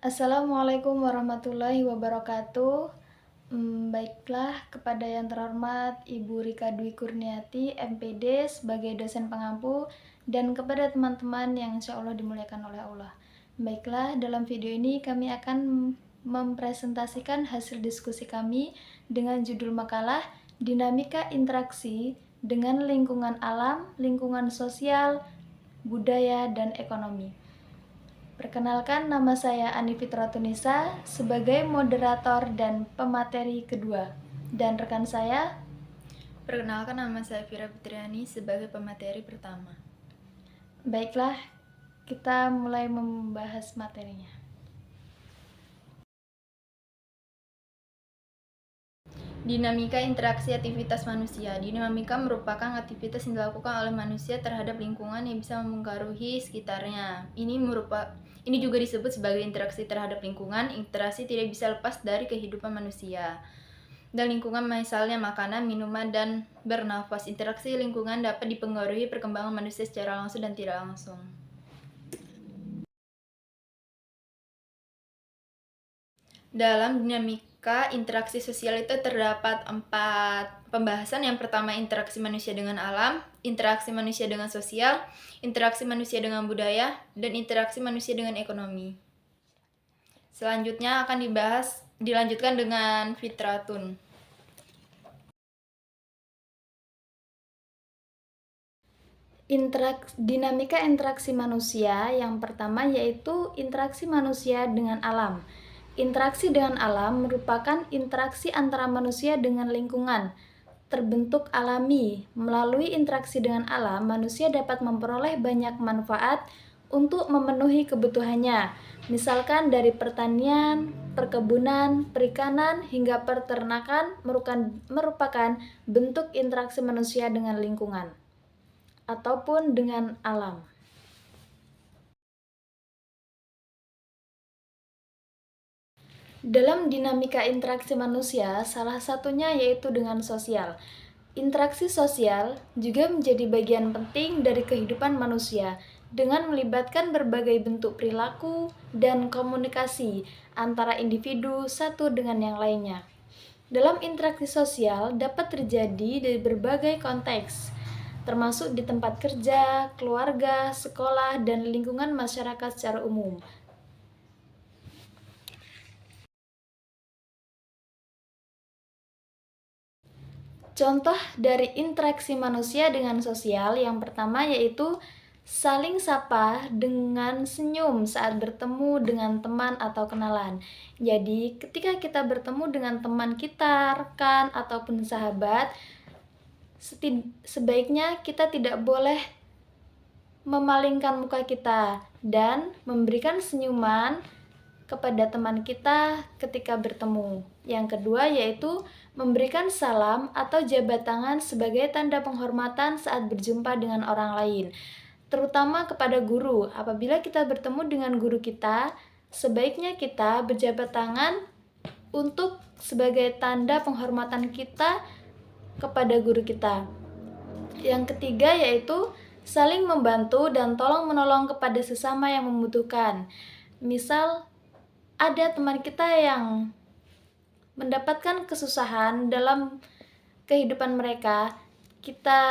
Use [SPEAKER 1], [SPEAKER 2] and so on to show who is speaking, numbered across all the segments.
[SPEAKER 1] Assalamualaikum warahmatullahi wabarakatuh. Baiklah, kepada yang terhormat Ibu Rika Dwi Kurniati, MPD sebagai dosen pengampu, dan kepada teman-teman yang insya Allah dimuliakan oleh Allah. Baiklah, dalam video ini kami akan mempresentasikan hasil diskusi kami dengan judul makalah Dinamika Interaksi dengan Lingkungan Alam, Lingkungan Sosial, Budaya, dan Ekonomi. Perkenalkan, nama saya Ani Fitratunisa sebagai moderator dan pemateri kedua. Dan rekan saya,
[SPEAKER 2] Perkenalkan, nama saya Vira Fitriani sebagai pemateri pertama.
[SPEAKER 1] Baiklah, kita mulai membahas materinya.
[SPEAKER 2] Dinamika interaksi aktivitas manusia. Dinamika merupakan aktivitas yang dilakukan oleh manusia terhadap lingkungan yang bisa mempengaruhi sekitarnya. Ini juga disebut sebagai interaksi terhadap lingkungan. Interaksi tidak bisa lepas dari kehidupan manusia. Dan lingkungan misalnya makanan, minuman, dan bernafas. Interaksi lingkungan dapat dipengaruhi perkembangan manusia secara langsung dan tidak langsung. Dalam dinamika interaksi sosial itu terdapat 4 pembahasan. Yang pertama, interaksi manusia dengan alam, interaksi manusia dengan sosial, interaksi manusia dengan budaya, dan interaksi manusia dengan ekonomi. Selanjutnya akan dilanjutkan dengan Fitratun.
[SPEAKER 1] Dinamika interaksi manusia yang pertama yaitu interaksi manusia dengan alam. Interaksi dengan alam merupakan interaksi antara manusia dengan lingkungan, terbentuk alami. Melalui interaksi dengan alam, manusia dapat memperoleh banyak manfaat untuk memenuhi kebutuhannya, misalkan dari pertanian, perkebunan, perikanan, hingga peternakan merupakan bentuk interaksi manusia dengan lingkungan ataupun dengan alam. Dalam dinamika interaksi manusia, salah satunya yaitu dengan sosial. Interaksi sosial juga menjadi bagian penting dari kehidupan manusia dengan melibatkan berbagai bentuk perilaku dan komunikasi antara individu satu dengan yang lainnya. Dalam interaksi sosial dapat terjadi dari berbagai konteks, termasuk di tempat kerja, keluarga, sekolah, dan lingkungan masyarakat secara umum. Contoh dari interaksi manusia dengan sosial yang pertama yaitu saling sapa dengan senyum saat bertemu dengan teman atau kenalan. Jadi, ketika kita bertemu dengan teman kita, rekan, ataupun sahabat, sebaiknya kita tidak boleh memalingkan muka kita dan memberikan senyuman kepada teman kita ketika bertemu. Yang kedua yaitu memberikan salam atau jabat tangan sebagai tanda penghormatan saat berjumpa dengan orang lain, terutama kepada guru. Apabila kita bertemu dengan guru kita, sebaiknya kita berjabat tangan untuk sebagai tanda penghormatan kita kepada guru kita. Yang ketiga yaitu saling membantu dan tolong-menolong kepada sesama yang membutuhkan. Misal, ada teman kita yang mendapatkan kesusahan dalam kehidupan mereka, kita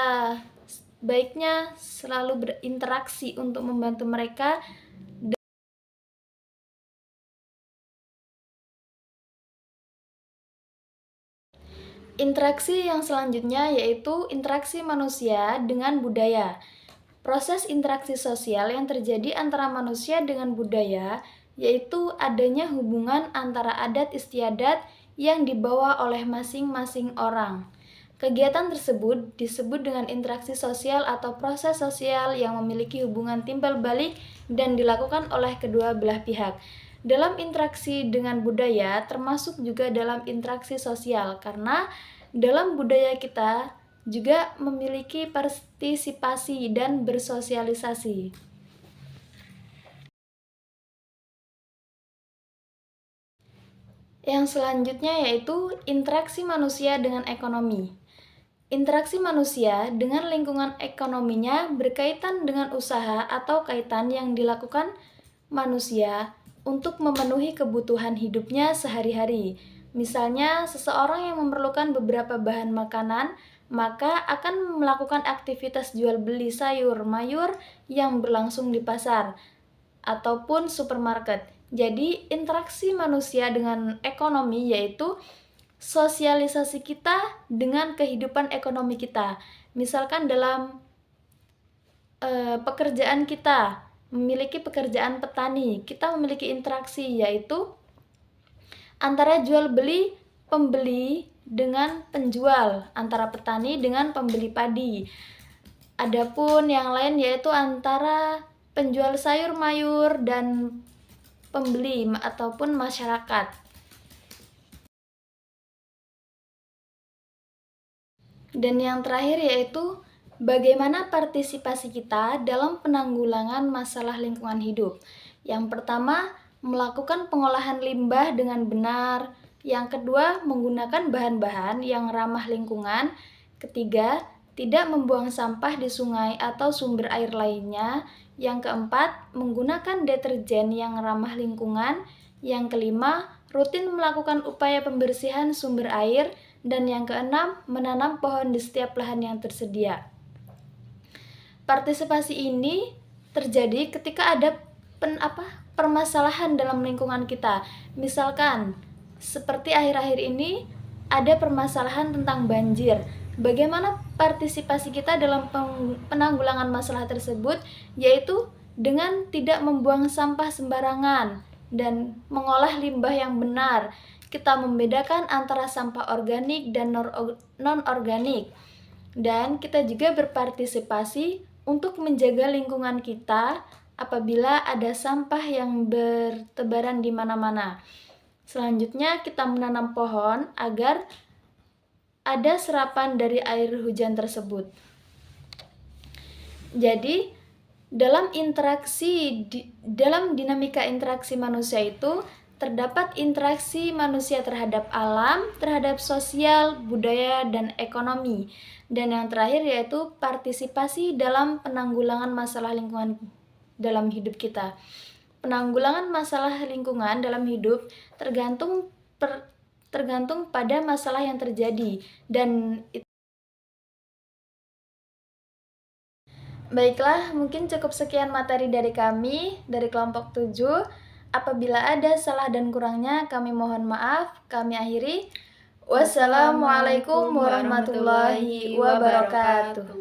[SPEAKER 1] baiknya selalu berinteraksi untuk membantu mereka. Interaksi yang selanjutnya yaitu interaksi manusia dengan budaya. Proses interaksi sosial yang terjadi antara manusia dengan budaya yaitu adanya hubungan antara adat istiadat yang dibawa oleh masing-masing orang. Kegiatan tersebut disebut dengan interaksi sosial atau proses sosial yang memiliki hubungan timbal balik dan dilakukan oleh kedua belah pihak. Dalam interaksi dengan budaya termasuk juga dalam interaksi sosial, karena dalam budaya kita juga memiliki partisipasi dan bersosialisasi. Yang selanjutnya yaitu interaksi manusia dengan ekonomi. Interaksi manusia dengan lingkungan ekonominya berkaitan dengan usaha atau kaitan yang dilakukan manusia untuk memenuhi kebutuhan hidupnya sehari-hari. Misalnya, seseorang yang memerlukan beberapa bahan makanan, maka akan melakukan aktivitas jual beli sayur mayur yang berlangsung di pasar ataupun supermarket. Jadi, interaksi manusia dengan ekonomi yaitu sosialisasi kita dengan kehidupan ekonomi kita. Misalkan dalam pekerjaan kita, memiliki pekerjaan petani, kita memiliki interaksi yaitu antara jual beli pembeli dengan penjual, antara petani dengan pembeli padi. Adapun yang lain yaitu antara penjual sayur mayur dan pembeli ataupun masyarakat. Dan yang terakhir yaitu bagaimana partisipasi kita dalam penanggulangan masalah lingkungan hidup. Yang pertama, melakukan pengolahan limbah dengan benar. Yang kedua, menggunakan bahan-bahan yang ramah lingkungan. Ketiga, tidak membuang sampah di sungai atau sumber air lainnya. Yang keempat, menggunakan deterjen yang ramah lingkungan. Yang kelima, rutin melakukan upaya pembersihan sumber air. Dan yang keenam, menanam pohon di setiap lahan yang tersedia. Partisipasi ini terjadi ketika ada permasalahan dalam lingkungan kita. Misalkan, seperti akhir-akhir ini ada permasalahan tentang banjir. Bagaimana partisipasi kita dalam penanggulangan masalah tersebut? Yaitu dengan tidak membuang sampah sembarangan dan mengolah limbah yang benar. Kita membedakan antara sampah organik dan non-organik. Dan kita juga berpartisipasi untuk menjaga lingkungan kita apabila ada sampah yang bertebaran di mana-mana. Selanjutnya, kita menanam pohon agar ada serapan dari air hujan tersebut. Jadi, dalam dinamika interaksi manusia itu terdapat interaksi manusia terhadap alam, terhadap sosial, budaya, dan ekonomi. Dan yang terakhir yaitu partisipasi dalam penanggulangan masalah lingkungan dalam hidup kita. Penanggulangan masalah lingkungan dalam hidup tergantung pada masalah yang terjadi. Dan baiklah, mungkin cukup sekian materi dari kami, dari kelompok 7. Apabila ada salah dan kurangnya, kami mohon maaf. Kami akhiri. Wassalamualaikum warahmatullahi wabarakatuh.